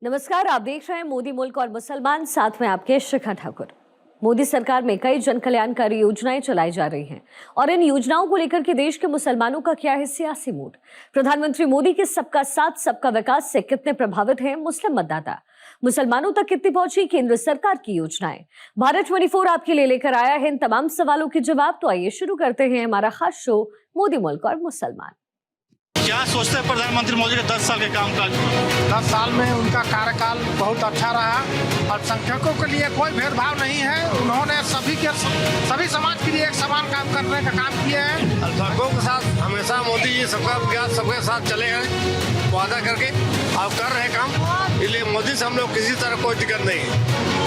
नमस्कार, आप देख रहे हैं मोदी मुल्क और मुसलमान, साथ में आपके शिखा ठाकुर। मोदी सरकार में कई जन कल्याणकारी योजनाएं चलाई जा रही हैं और इन योजनाओं को लेकर के देश के मुसलमानों का क्या है सियासी मूड। प्रधानमंत्री मोदी के सबका साथ सबका विकास से कितने प्रभावित हैं मुस्लिम मतदाता, मुसलमानों तक कितनी पहुंची केंद्र सरकार की योजनाएं। भारत 24 आपके लिए लेकर आया है इन तमाम सवालों के जवाब। तो आइए शुरू करते हैं हमारा खास शो मोदी मुल्क और मुसलमान। क्या सोचते हैं प्रधानमंत्री मोदी के 10 साल के कामकाज? 10 साल में उनका कार्यकाल बहुत अच्छा रहा। अल्पसंख्यकों के लिए कोई भेदभाव नहीं है। उन्होंने सभी समाज के लिए एक समान काम करने का काम किया है। अल्पसंख्यकों के साथ हमेशा मोदी जी सबका विकास सबके साथ चले हैं वादा करके, अब कर रहे काम। इसलिए मोदी से हम लोग किसी तरह कोई दिक्कत नहीं है,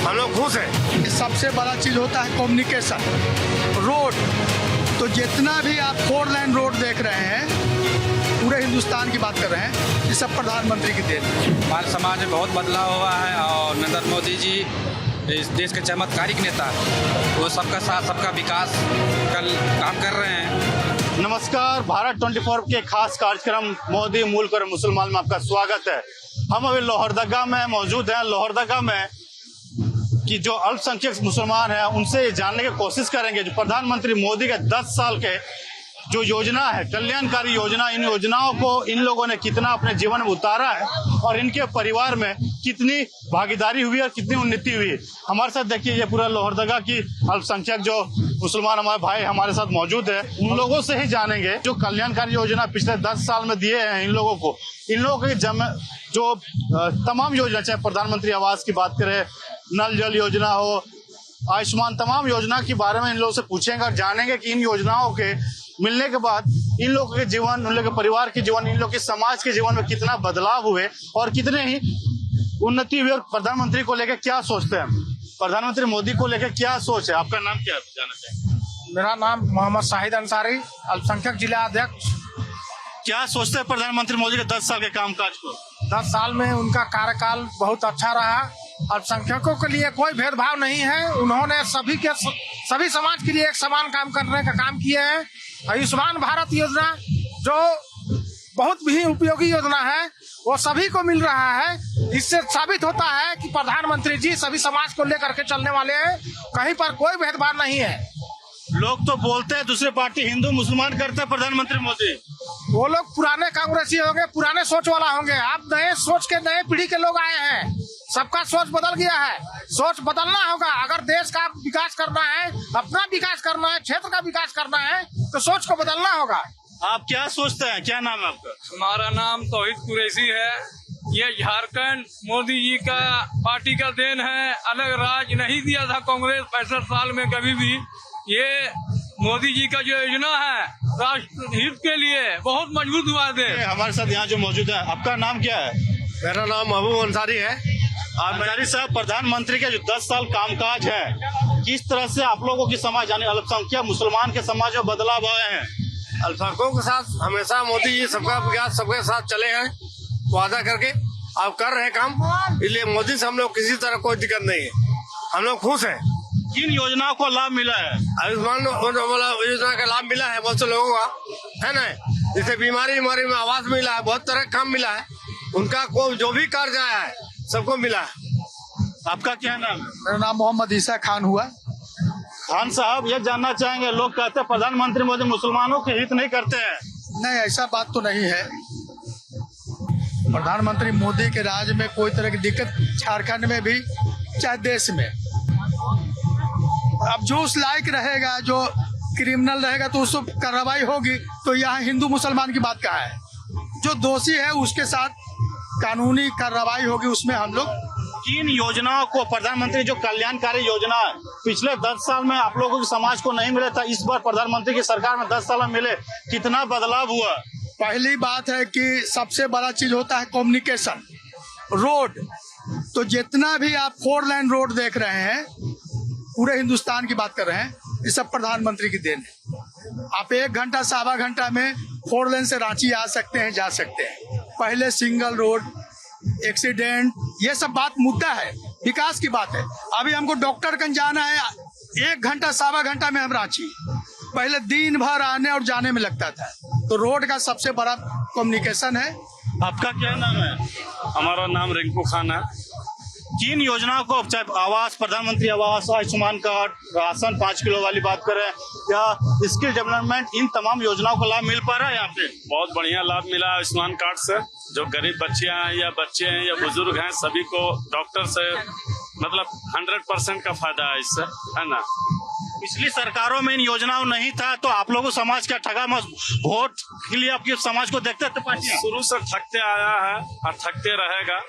हम लोग खुश हैं। सबसे बड़ा चीज होता है कम्युनिकेशन, रोड। तो जितना भी आप 4 लाइन रोड देख रहे हैं, पूरे हिंदुस्तान की बात कर रहे हैं, ये सब प्रधानमंत्री की देन है। हमारे समाज में बहुत बदलाव हुआ है और नरेंद्र मोदी जी इस देश के चमत्कारिक नेता, वो सबका साथ सबका विकास कल काम कर रहे हैं। नमस्कार, भारत 24 के खास कार्यक्रम मोदी मुल्क और मुसलमान में आपका स्वागत है। हम अभी लोहरदगा में मौजूद हैं। लोहरदगा में कि जो अल्पसंख्यक मुसलमान हैं उनसे जानने की कोशिश करेंगे जो प्रधानमंत्री मोदी के 10 साल के जो योजना है, कल्याणकारी योजना, इन योजनाओं को इन लोगों ने कितना अपने जीवन में उतारा है और इनके परिवार में कितनी भागीदारी हुई और कितनी उन्नति हुई है। हमारे साथ देखिए, ये पूरा लोहरदगा की अल्पसंख्यक जो मुसलमान हमारे भाई हमारे साथ मौजूद है। उन लोगों से ही जानेंगे जो कल्याणकारी योजना पिछले 10 साल में दिए हैं इन लोगों को। इन लोगों के जो तमाम योजना, चाहे प्रधानमंत्री आवास की बात करें, नल जल योजना हो, आयुष्मान, तमाम योजना के बारे में इन लोगों से पूछेंगे और जानेंगे कि इन योजनाओं के मिलने के बाद इन लोगों के जीवन, उन लोगों के परिवार के जीवन, इन लोगों के समाज के जीवन में कितना बदलाव हुए और कितने ही उन्नति हुई। और प्रधानमंत्री को लेकर क्या सोचते हैं, प्रधानमंत्री मोदी को लेकर क्या सोच है। आपका नाम क्या जानना चाहिए? मेरा नाम मोहम्मद शाहिद अंसारी, अल्पसंख्यक जिला अध्यक्ष। क्या सोचते हैं प्रधानमंत्री मोदी के 10 साल के कामकाज को? 10 साल में उनका कार्यकाल बहुत अच्छा रहा। अल्पसंख्यकों के लिए कोई भेदभाव नहीं है। उन्होंने सभी समाज के लिए एक समान काम करने का काम किया है। आयुष्मान भारत योजना जो बहुत भी उपयोगी योजना है, वो सभी को मिल रहा है। इससे साबित होता है कि प्रधानमंत्री जी सभी समाज को लेकर के चलने वाले हैं, कहीं पर कोई भेदभाव नहीं है। लोग तो बोलते हैं दूसरे पार्टी हिंदू मुसलमान करते हैं प्रधानमंत्री मोदी। वो लोग पुराने कांग्रेसी होंगे, पुराने सोच वाला होंगे। आप नए सोच के, नए पीढ़ी के लोग आए हैं। सबका सोच बदल गया है। सोच बदलना होगा। अगर देश का विकास करना है, अपना विकास करना है, क्षेत्र का विकास करना है, तो सोच को बदलना होगा। आप क्या सोचते हैं? क्या नाम है आपका? हमारा नाम तौहीद कुरैशी है। ये झारखंड मोदी जी का पार्टी का देन है। अलग राज नहीं दिया था कांग्रेस 65 साल में कभी भी। ये मोदी जी का जो योजना है राष्ट्र हित के लिए बहुत मजबूत हुआ है। हमारे साथ यहाँ जो मौजूद है, आपका नाम क्या है? मेरा नाम महबूब अंसारी है। अंसारी साहब, प्रधानमंत्री के जो 10 साल कामकाज है, किस तरह से आप लोगों की समाज यानी अल्पसंख्यक मुसलमान के समाज में बदलाव आए हैं? अल्पसंख्यकों के साथ हमेशा मोदी जी सबका विकास सबके साथ चले हैं वादा करके, अब कर रहे काम। इसलिए मोदी से हम लोग किसी तरह कोई दिक्कत नहीं है, हम लोग खुश हैं। किन योजनाओं को लाभ मिला है? आयुष्मान योजना का लाभ मिला है बहुत से लोगों का, है ना। जैसे बीमारी में आवास मिला है, बहुत तरह का काम मिला है। उनका को जो भी कार्य आया है सबको मिला है। आपका क्या नाम है? मेरा नाम मोहम्मद ईसा खान हुआ। खान साहब, ये जानना चाहेंगे, लोग कहते हैं प्रधानमंत्री मोदी मुसलमानों के हित नहीं करते हैं। नहीं, ऐसा बात तो नहीं है। प्रधानमंत्री मोदी के राज में कोई तरह की दिक्कत झारखंड में भी, चाहे देश में। अब जो उस लायक रहेगा, जो क्रिमिनल रहेगा तो उसको कार्रवाई होगी। तो यहाँ हिंदू मुसलमान की बात कहाँ है? जो दोषी है उसके साथ कानूनी कार्रवाई होगी। उसमें हम लोग किन योजनाओं को, प्रधानमंत्री जो कल्याणकारी योजना है पिछले 10 साल में आप लोगों के समाज को नहीं मिले था, इस बार प्रधानमंत्री की सरकार में 10 साल में मिले, कितना बदलाव हुआ? पहली बात है कि सबसे बड़ा चीज होता है कम्युनिकेशन, रोड। तो जितना भी आप 4 लाइन रोड देख रहे हैं, पूरे हिंदुस्तान की बात कर रहे हैं, ये सब प्रधानमंत्री की देन है। आप 1 घंटा, सवा घंटा में 4 लेन से रांची आ सकते हैं, जा सकते हैं। पहले सिंगल रोड, एक्सीडेंट, ये सब बात मुद्दा है, विकास की बात है। अभी हमको डॉक्टर कन जाना है, 1 घंटा, सवा घंटा में हम रांची। पहले दिन भर आने और जाने में लगता था। तो रोड का सबसे बड़ा कम्युनिकेशन है। आपका क्या नाम है? हमारा नाम रिंकू खान है। किन योजनाओं को, चाहे आवास, प्रधानमंत्री आवास, आयुष्मान कार्ड, राशन 5 किलो वाली बात करें या स्किल डेवलपमेंट, इन तमाम योजनाओं को लाभ मिल पा रहा है यहाँ पे? बहुत बढ़िया लाभ मिला आयुष्मान कार्ड से। जो गरीब बच्चियां हैं या बच्चे हैं या बुजुर्ग हैं, सभी को डॉक्टर से मतलब 100% का फायदा है इससे, है ना। पिछली सरकारों में इन योजनाओं नहीं था तो आप लोगों समाज का ठगा वोट के लिए आपके समाज को देखते थे पार्टियां? शुरू से ठगते आया है और ठगते रहेगा,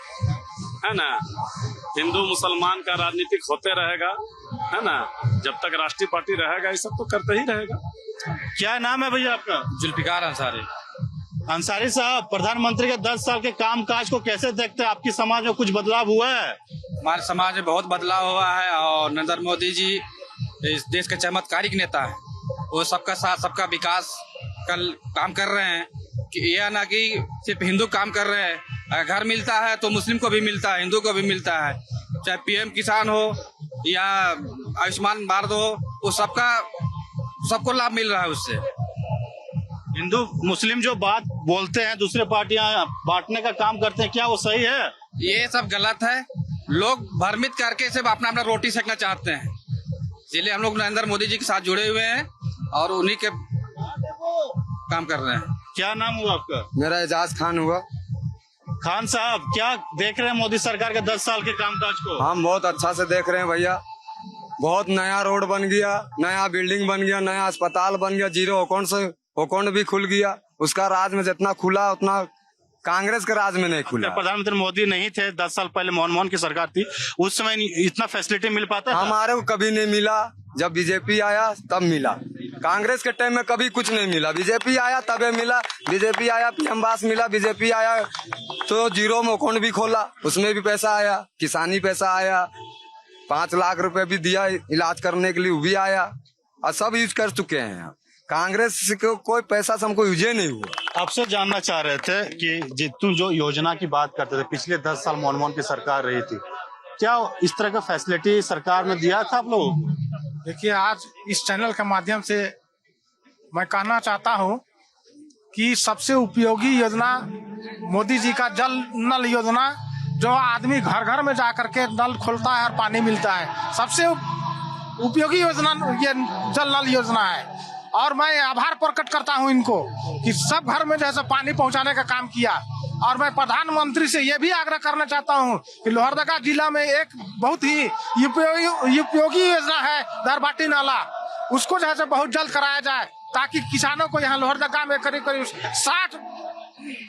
है ना। हिंदू मुसलमान का राजनीतिक होते रहेगा, है ना। जब तक राष्ट्रीय पार्टी रहेगा ये सब तो करते ही रहेगा। क्या नाम है भैया आपका? जुल्फिकार अंसारी। अंसारी साहब, प्रधानमंत्री के 10 साल के कामकाज को कैसे देखते हैं? आपकी समाज में कुछ बदलाव हुआ है? हमारे समाज में बहुत बदलाव हुआ है और नरेंद्र मोदी जी इस देश के चमत्कारिक नेता है। वो सबका साथ सबका विकास कल काम कर रहे हैं कि यह ना कि सिर्फ हिंदू काम कर रहे हैं। अगर घर मिलता है तो मुस्लिम को भी मिलता है, हिंदू को भी मिलता है। चाहे पीएम किसान हो या आयुष्मान भारत हो, वो सबको लाभ मिल रहा है उससे। हिंदू मुस्लिम जो बात बोलते हैं, दूसरे पार्टियां बांटने का काम करते हैं, क्या वो सही है? ये सब गलत है। लोग भ्रमित करके सिर्फ अपना अपना रोटी सेकना चाहते हैं, इसलिए हम लोग नरेंद्र मोदी जी के साथ जुड़े हुए हैं और उन्हीं के काम कर रहे हैं। क्या नाम हुआ आपका? मेरा एजाज खान हुआ। खान साहब, क्या देख रहे हैं मोदी सरकार के 10 साल के कामकाज को? हम बहुत अच्छा से देख रहे हैं भैया। बहुत नया रोड बन गया, नया बिल्डिंग बन गया, नया अस्पताल बन गया, जीरो अकाउंट भी खुल गया। उसका राज में जितना खुला उतना कांग्रेस के राज में नहीं खुला। प्रधानमंत्री मोदी नहीं थे 10 साल पहले, मनमोहन की सरकार थी, उस समय इतना फैसिलिटी मिल पाता था? हमारे को कभी नहीं मिला। जब बीजेपी आया तब मिला। कांग्रेस के टाइम में कभी कुछ नहीं मिला। बीजेपी आया तबे मिला। बीजेपी आया पीएम आवास मिला। बीजेपी आया तो जीरो में अकाउंट भी खोला, उसमें भी पैसा आया। किसानी पैसा आया, 5 लाख रुपए भी दिया इलाज करने के लिए, वो भी आया और सब यूज कर चुके हैं। कांग्रेस को कोई पैसा से हमको यूज नहीं हुआ। आपसे जानना चाह रहे थे कि तुम जो योजना की बात करते थे, पिछले 10 साल मनमोहन की सरकार रही थी, क्या इस तरह का फैसिलिटी सरकार ने दिया था आप लोगों को? देखिए, आज इस चैनल के माध्यम से मैं कहना चाहता हूं कि सबसे उपयोगी योजना मोदी जी का जल नल योजना, जो आदमी घर घर में जाकर के नल खोलता है और पानी मिलता है, सबसे उपयोगी योजना ये जल नल योजना है। और मैं आभार प्रकट करता हूं इनको कि सब घर में जैसे पानी पहुंचाने का काम किया। और मैं प्रधानमंत्री से ये भी आग्रह करना चाहता हूं कि लोहरदगा जिला में एक बहुत ही उपयोगी योजना है दरबाटी नाला, उसको जो है बहुत जल्द कराया जाए ताकि किसानों को यहाँ लोहरदगा में करीब 60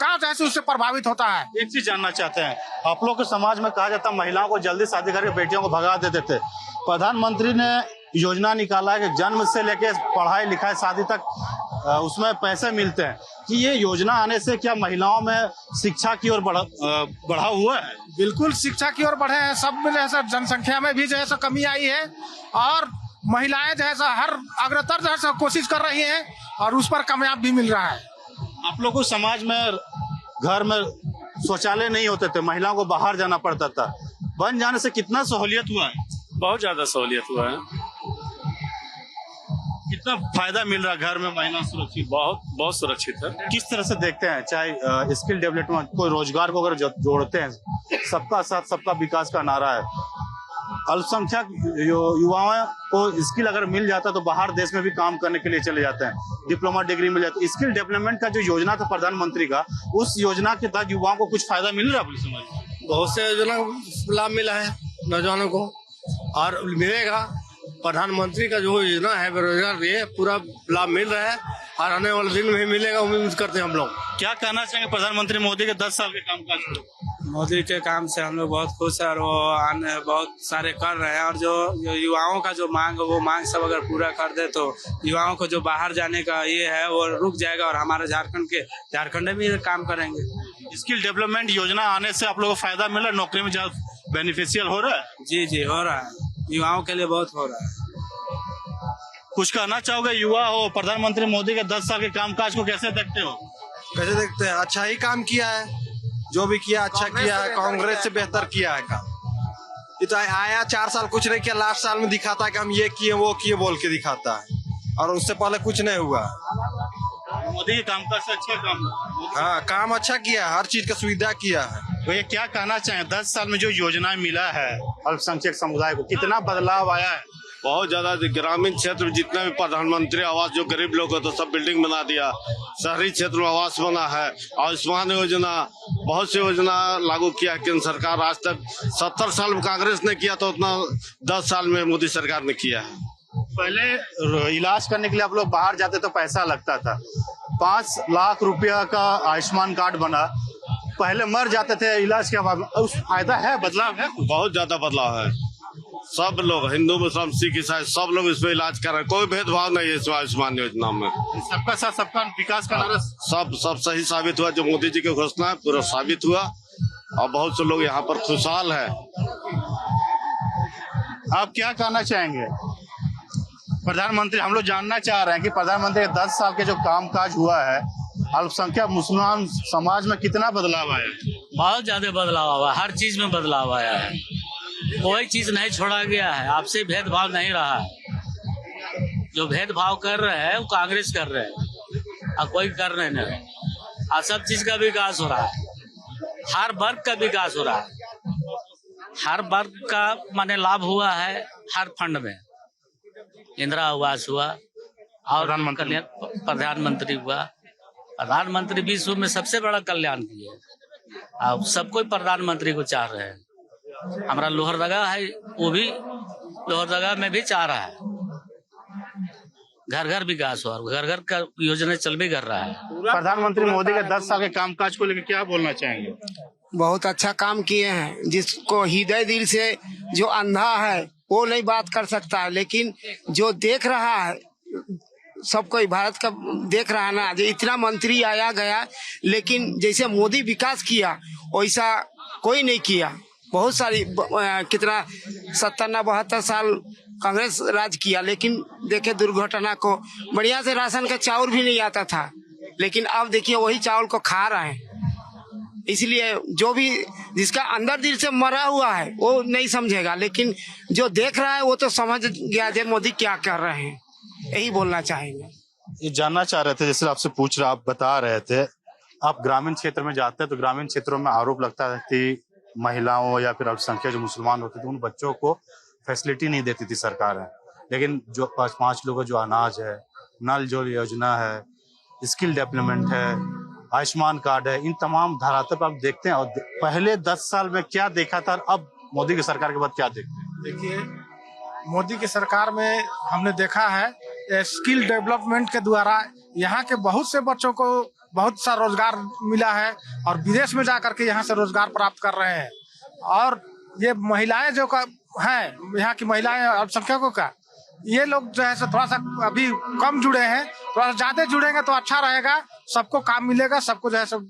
गाँव जैसे उससे प्रभावित होता है। एक चीज जानना चाहते हैं, आप लोग के समाज में कहा जाता है महिलाओं को जल्दी शादी करके बेटियों को भगा देते थे। प्रधानमंत्री ने योजना निकाला है कि जन्म से लेके पढ़ाई लिखाई शादी तक उसमें पैसे मिलते हैं, कि ये योजना आने से क्या महिलाओं में शिक्षा की ओर बढ़ा हुआ है? बिल्कुल शिक्षा की ओर बढ़े हैं। सब में जैसा जनसंख्या में भी जैसा कमी आई है और महिलाएं जैसा हर अग्रतर जैसा कोशिश कर रही हैं और उस पर कामयाब भी मिल रहा है। आप लोगों को समाज में घर में शौचालय नहीं होते थे, महिलाओं को बाहर जाना पड़ता था, बन जाने से कितना सहूलियत हुआ है? बहुत ज्यादा सहूलियत हुआ है। कितना फायदा मिल रहा है घर में महिला सुरक्षित? बहुत सुरक्षित है। किस तरह से देखते हैं, चाहे स्किल डेवलपमेंट को रोजगार को अगर जोड़ते हैं, सबका साथ सबका विकास का नारा है, अल्पसंख्यक युवाओं को स्किल अगर मिल जाता तो बाहर देश में भी काम करने के लिए चले जाते हैं, डिप्लोमा डिग्री मिल जाती है। स्किल डेवलपमेंट का जो योजना था प्रधानमंत्री का, उस योजना के तहत युवाओं को कुछ फायदा मिल रहा है? समाज में बहुत से योजना लाभ मिला है नौजवानों को और मिलेगा। प्रधानमंत्री का जो योजना है बेरोजगार, ये पूरा लाभ मिल रहा है और आने वाले दिन में भी मिलेगा, उम्मीद करते हैं हम लोग। क्या कहना चाहेंगे प्रधानमंत्री मोदी के 10 साल के कामकाज को? मोदी के काम से हम लोग बहुत खुश है और वो आने बहुत सारे कर रहे हैं। और जो युवाओं का जो मांग है वो मांग सब अगर पूरा कर दे तो युवाओं को जो बाहर जाने का ये है वो रुक जाएगा और हमारे झारखंड में भी काम करेंगे। स्किल डेवलपमेंट योजना आने से आप लोगों को फायदा मिला, नौकरी में ज्यादा बेनिफिशियल हो रहा है? जी हो रहा है, युवाओं के लिए बहुत हो रहा है। कुछ कहना चाहोगे? युवा हो, प्रधानमंत्री मोदी के 10 साल के कामकाज को कैसे देखते हो? कैसे देखते हैं? अच्छा ही काम किया है, जो भी किया अच्छा किया है। कांग्रेस से बेहतर किया है काम। ये तो आया 4 साल कुछ नहीं किया, लास्ट साल में दिखाता है कि हम ये किए वो किए बोल के दिखाता है, और उससे पहले कुछ नहीं हुआ। मोदी के कामकाज से अच्छा काम? हाँ, काम अच्छा किया है, हर चीज का सुविधा किया है। तो ये क्या कहना चाहें, 10 साल में जो योजनाएं मिला है अल्पसंख्यक समुदाय को, कितना बदलाव आया है? बहुत ज्यादा ग्रामीण क्षेत्र में जितना भी प्रधानमंत्री आवास जो गरीब लोग है तो सब बिल्डिंग बना दिया। शहरी क्षेत्र में आवास बना है, आयुष्मान योजना, बहुत सी योजना लागू किया केंद्र सरकार। आज तक 70 साल में कांग्रेस ने किया तो उतना 10 साल में मोदी सरकार ने किया है। पहले इलाज करने के लिए आप लोग बाहर जाते तो पैसा लगता था, 5 लाख रुपया का आयुष्मान कार्ड बना, पहले मर जाते थे इलाज के बाद, उस फायदा है, बदलाव है? बहुत ज्यादा बदलाव है। सब लोग, हिंदू मुस्लिम सिख ईसाई, सब लोग इसमें इलाज कर रहे हैं। कोई भेदभाव नहीं है इस आयुष्मान योजना में। सबका साथ सबका विकास का नारा सब सही साबित हुआ। जो मोदी जी की घोषणा है पूरा साबित हुआ और बहुत से लोग यहाँ पर खुशहाल है। आप क्या कहना चाहेंगे प्रधानमंत्री? हम लोग जानना चाह रहे हैं कि प्रधानमंत्री के 10 साल के जो कामकाज हुआ है, अल्पसंख्यक मुसलमान समाज में कितना बदलाव आया? बहुत ज्यादा बदलाव हुआ, हर चीज में बदलाव आया है। कोई चीज नहीं छोड़ा गया है, आपसे भेदभाव नहीं रहा है। जो भेदभाव कर रहे हैं वो कांग्रेस कर रहे हैं और कोई कर नहीं रहे। और सब चीज का विकास हो रहा है, हर वर्ग का विकास हो रहा है, हर वर्ग का माने लाभ हुआ है। हर फंड में इंदिरा आवास हुआ और प्रधानमंत्री हुआ। प्रधानमंत्री विश्व में सबसे बड़ा कल्याण किया है। अब सब कोई प्रधानमंत्री को चाह रहे हैं। हमारा लोहरदगा है, वो भी लोहरदगा में भी चाह रहा है। घर घर विकास हो, घर घर का योजना चल भी कर रहा है। प्रधानमंत्री मोदी के 10 साल के कामकाज को लेकर क्या बोलना चाहेंगे? बहुत अच्छा काम किए हैं। जिसको हृदय दिल से, जो अंधा है वो नहीं बात कर सकता है, लेकिन जो देख रहा है, सब कोई भारत का देख रहा है ना, जो इतना मंत्री आया गया, लेकिन जैसे मोदी विकास किया वैसा कोई नहीं किया। बहुत सारी कितना 70-72 साल कांग्रेस राज किया, लेकिन देखे दुर्घटना को, बढ़िया से राशन का चावल भी नहीं आता था, लेकिन अब देखिए वही चावल को खा रहे हैं। इसलिए जो भी जिसका अंदर दिल से मरा हुआ है वो नहीं समझेगा, लेकिन जो देख रहा है वो तो समझ गया जे मोदी क्या कर रहे हैं। यही बोलना चाहेंगे। ये जानना चाह रहे थे, जैसे आपसे पूछ रहा, आप बता रहे थे, आप ग्रामीण क्षेत्र में जाते हैं तो ग्रामीण क्षेत्रों में आरोप लगता है कि महिलाओं या फिर अल्पसंख्यक जो मुसलमान होते थे उन बच्चों को फैसिलिटी नहीं देती थी सरकार है। लेकिन जो 5 लोगों जो अनाज है, नल जल योजना है, स्किल डेवलपमेंट है, आयुष्मान कार्ड है, इन तमाम धाराओं पर आप देखते हैं। और पहले 10 साल में क्या देखा था और अब मोदी की सरकार के बाद क्या देखते हैं? देखिए, मोदी की सरकार में हमने देखा है स्किल डेवलपमेंट के द्वारा यहाँ के बहुत से बच्चों को बहुत सा रोजगार मिला है और विदेश में जाकर के यहाँ से रोजगार प्राप्त कर रहे हैं। और ये महिलाएं जो हैं, यहाँ की महिलाएं अल्पसंख्यकों का, ये लोग जो है थोड़ा सा अभी कम जुड़े हैं, थोड़ा सा ज्यादा जुड़ेंगे तो अच्छा रहेगा, सबको काम मिलेगा, सबको जो है सब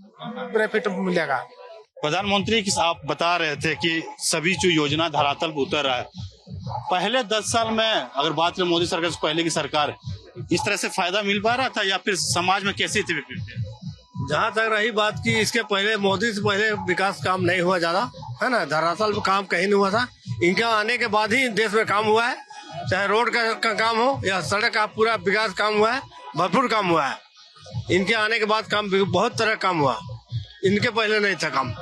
बेनिफिट मिलेगा। प्रधानमंत्री आप बता रहे थे कि सभी जो योजना धरातल पर उतर रहा है। पहले 10 साल में अगर बात करें मोदी सरकार से पहले की सरकार, इस तरह से फायदा मिल पा रहा था या फिर समाज में कैसी थी? जहाँ तक रही बात की, इसके पहले मोदी से पहले विकास काम नहीं हुआ ज्यादा, है ना, धरातल में काम कहीं नहीं हुआ था। इनके आने के बाद ही देश में काम हुआ है, चाहे रोड का काम हो या सड़क का पूरा विकास काम हुआ है, भरपूर काम हुआ है। इनके आने के बाद काम बहुत तरह काम हुआ, इनके पहले नहीं था काम।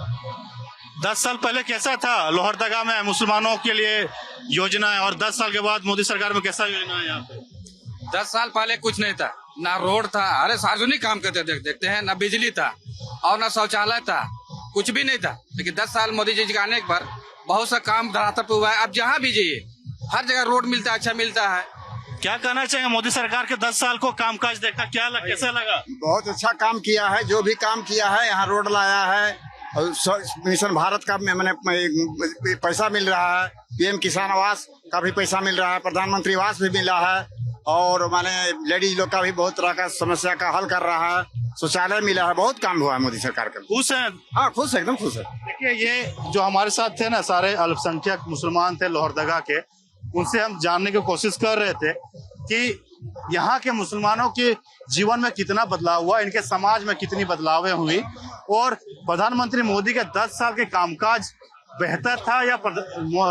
10 साल पहले कैसा था लोहरदगा में मुसलमानों के लिए योजना है और 10 साल के बाद मोदी सरकार में कैसा योजना है यहाँ पे? 10 साल पहले कुछ नहीं था, ना रोड था, अरे सार्वजनिक काम करते देखते हैं, ना बिजली था और ना शौचालय था, कुछ भी नहीं था। लेकिन 10 साल मोदी जी के आने पर बहुत सा काम धरातल पर हुआ है। अब जहाँ भी जाइए हर जगह रोड मिलता है, अच्छा मिलता है। क्या कहना चाहिए मोदी सरकार के 10 साल को कामकाज देखा, कैसा लगा? बहुत अच्छा काम किया है, जो भी काम किया है, यहाँ रोड लाया है और मिशन भारत का मैंने पैसा मिल रहा है, पीएम किसान आवास का भी पैसा मिल रहा है, प्रधानमंत्री आवास भी मिला है और माने लेडीज लोग का भी बहुत तरह का समस्या का हल कर रहा है, शौचालय मिला है, बहुत काम हुआ है मोदी सरकार का। खुश है? हाँ, खुश है, एकदम खुश है। देखिए, ये जो हमारे साथ थे ना, सारे अल्पसंख्यक मुसलमान थे लोहरदगा के, उनसे हम जानने की कोशिश कर रहे थे कि यहाँ के मुसलमानों के जीवन में कितना बदलाव हुआ, इनके समाज में कितनी बदलावें हुई और प्रधानमंत्री मोदी के 10 साल के कामकाज बेहतर था या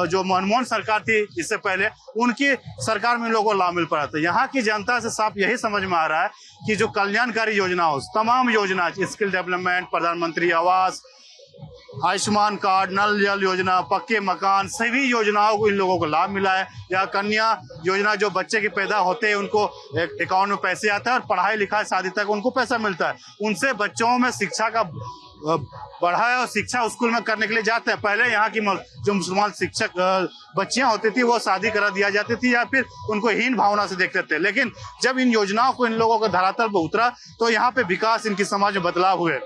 जो मनमोहन सरकार थी इससे पहले उनकी सरकार में लोगों को लाभ मिल पड़ा था। यहाँ की जनता से साफ यही समझ में आ रहा है कि जो कल्याणकारी योजना हो, तमाम योजना, स्किल डेवलपमेंट, प्रधानमंत्री आवास, आयुष्मान कार्ड, नल जल योजना, पक्के मकान, सभी योजनाओं को इन लोगों को लाभ मिला है। या कन्या योजना, जो बच्चे के पैदा होते हैं उनको अकाउंट में पैसे आता है और पढ़ाई लिखाई शादी तक उनको पैसा मिलता है। उनसे बच्चों में शिक्षा का बढ़ा है और शिक्षा स्कूल में करने के लिए जाते हैं। पहले यहाँ की जो मुसलमान शिक्षक बच्चियां होती थी वो शादी करा दिया जाती थी या फिर उनको हीन भावना से देखते थे, लेकिन जब इन योजनाओं को इन लोगों को धरातल पर उतरा तो यहाँ पे विकास, इनकी समाज में बदलाव हुए।